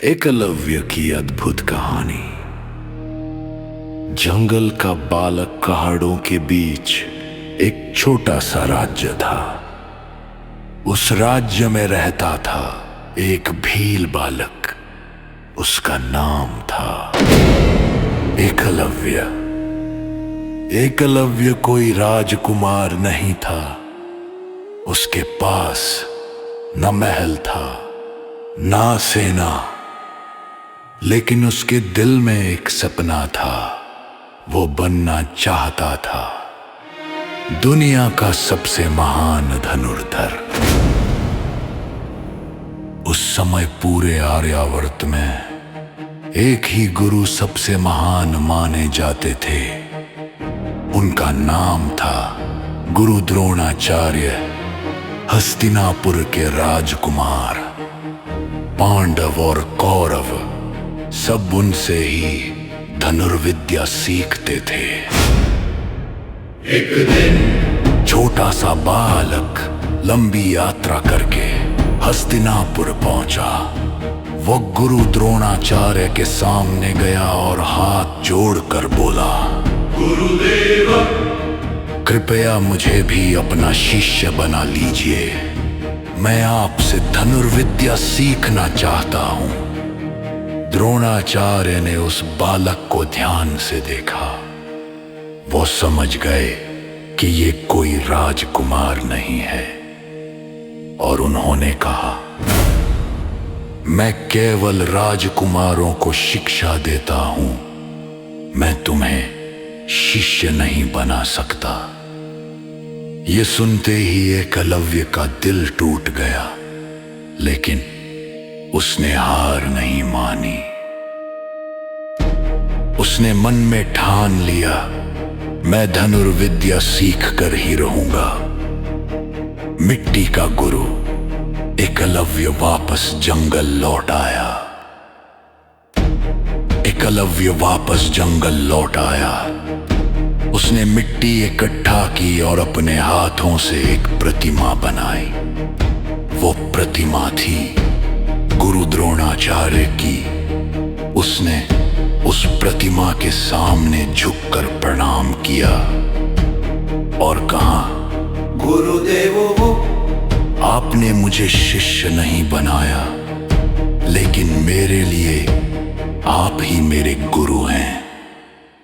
एकलव्य की अद्भुत कहानी। जंगल का बालक पहाड़ों के बीच एक छोटा सा राज्य था। उस राज्य में रहता था एक भील बालक। उसका नाम था एकलव्य। एकलव्य कोई राजकुमार नहीं था। उसके पास न महल था ना सेना, लेकिन उसके दिल में एक सपना था। वो बनना चाहता था दुनिया का सबसे महान धनुर्धर। उस समय पूरे आर्यावर्त में एक ही गुरु सबसे महान माने जाते थे। उनका नाम था गुरु द्रोणाचार्य, हस्तिनापुर के राजकुमार। पांडव और कौरव सब उनसे ही धनुर्विद्या सीखते थे। एक दिन छोटा सा बालक लंबी यात्रा करके हस्तिनापुर पहुंचा। वो गुरु द्रोणाचार्य के सामने गया और हाथ जोड़कर बोला, गुरुदेव, कृपया मुझे भी अपना शिष्य बना लीजिए। मैं आपसे धनुर्विद्या सीखना चाहता हूं। द्रोणाचार्य ने उस बालक को ध्यान से देखा। वो समझ गए कि ये कोई राजकुमार नहीं है और उन्होंने कहा, मैं केवल राजकुमारों को शिक्षा देता हूं। मैं तुम्हें शिष्य नहीं बना सकता। ये सुनते ही एकलव्य का दिल टूट गया, लेकिन उसने हार नहीं मानी। उसने मन में ठान लिया, मैं धनुर्विद्या सीख कर ही रहूंगा। मिट्टी का गुरु एकलव्य वापस जंगल लौट आया। एकलव्य वापस जंगल लौट आया। उसने मिट्टी इकट्ठा की और अपने हाथों से एक प्रतिमा बनाई। वो प्रतिमा थी गुरु द्रोणाचार्य की। उसने उस प्रतिमा के सामने झुककर प्रणाम किया और कहा, गुरुदेवो, आपने मुझे शिष्य नहीं बनाया, लेकिन मेरे लिए आप ही मेरे गुरु हैं।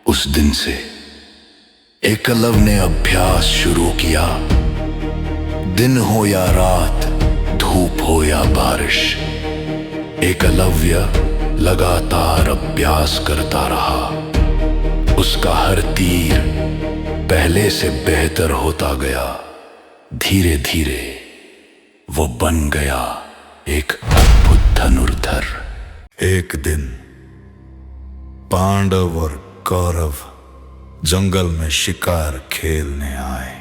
उस दिन से एकलव्य ने अभ्यास शुरू किया। दिन हो या रात, धूप हो या बारिश, एकलव्य लगातार अभ्यास करता रहा। उसका हर तीर पहले से बेहतर होता गया। धीरे धीरे वो बन गया एक अद्भुत धनुर्धर। एक दिन पांडव और कौरव जंगल में शिकार खेलने आए।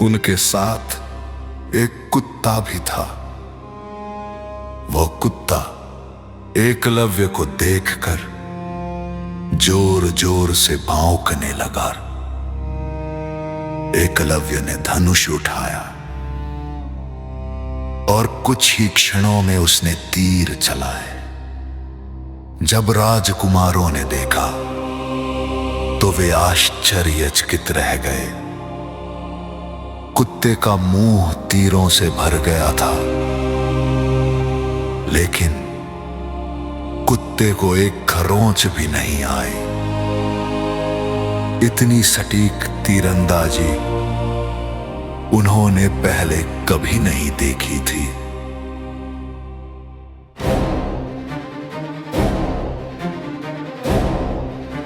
उनके साथ एक कुत्ता भी था। वो कुत्ता एकलव्य को देखकर जोर जोर से भौंकने लगा। एकलव्य ने धनुष उठाया और कुछ ही क्षणों में उसने तीर चलाए। जब राजकुमारों ने देखा तो वे आश्चर्यचकित रह गए। कुत्ते का मुंह तीरों से भर गया था, लेकिन कुत्ते को एक खरोंच भी नहीं आई। इतनी सटीक तीरंदाजी उन्होंने पहले कभी नहीं देखी थी।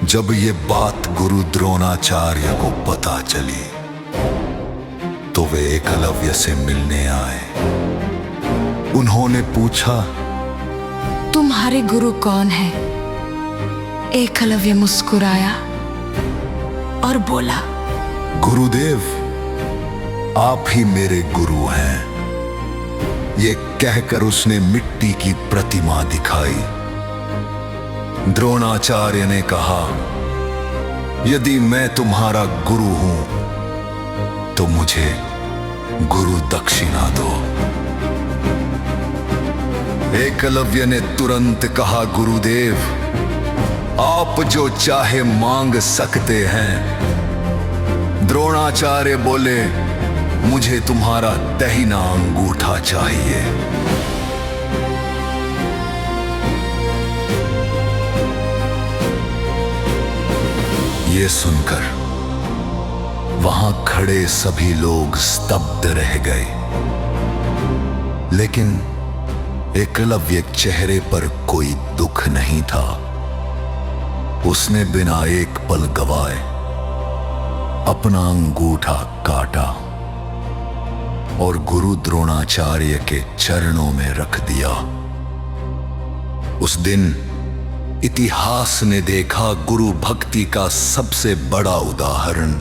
जब ये बात गुरु द्रोणाचार्य को पता चली तो वे एकलव्य से मिलने आए। उन्होंने पूछा, तुम्हारे गुरु कौन है? एकलव्य मुस्कुराया और बोला, गुरुदेव, आप ही मेरे गुरु हैं। ये कहकर उसने मिट्टी की प्रतिमा दिखाई। द्रोणाचार्य ने कहा, यदि मैं तुम्हारा गुरु हूं तो मुझे गुरु दक्षिणा दो। एकलव्य ने तुरंत कहा, गुरुदेव, आप जो चाहे मांग सकते हैं। द्रोणाचार्य बोले, मुझे तुम्हारा दाहिना अंगूठा चाहिए। ये सुनकर वहां खड़े सभी लोग स्तब्ध रह गए, लेकिन एकलव्य के चेहरे पर कोई दुख नहीं था। उसने बिना एक पल गवाए अपना अंगूठा काटा और गुरु द्रोणाचार्य के चरणों में रख दिया। उस दिन इतिहास ने देखा गुरु भक्ति का सबसे बड़ा उदाहरण।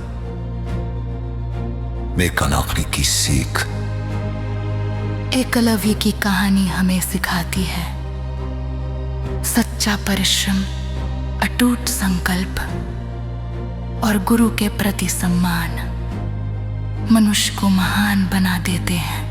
मेकानाकी की सीख। एकलव्य की कहानी हमें सिखाती है सच्चा परिश्रम, अटूट संकल्प और गुरु के प्रति सम्मान मनुष्य को महान बना देते हैं।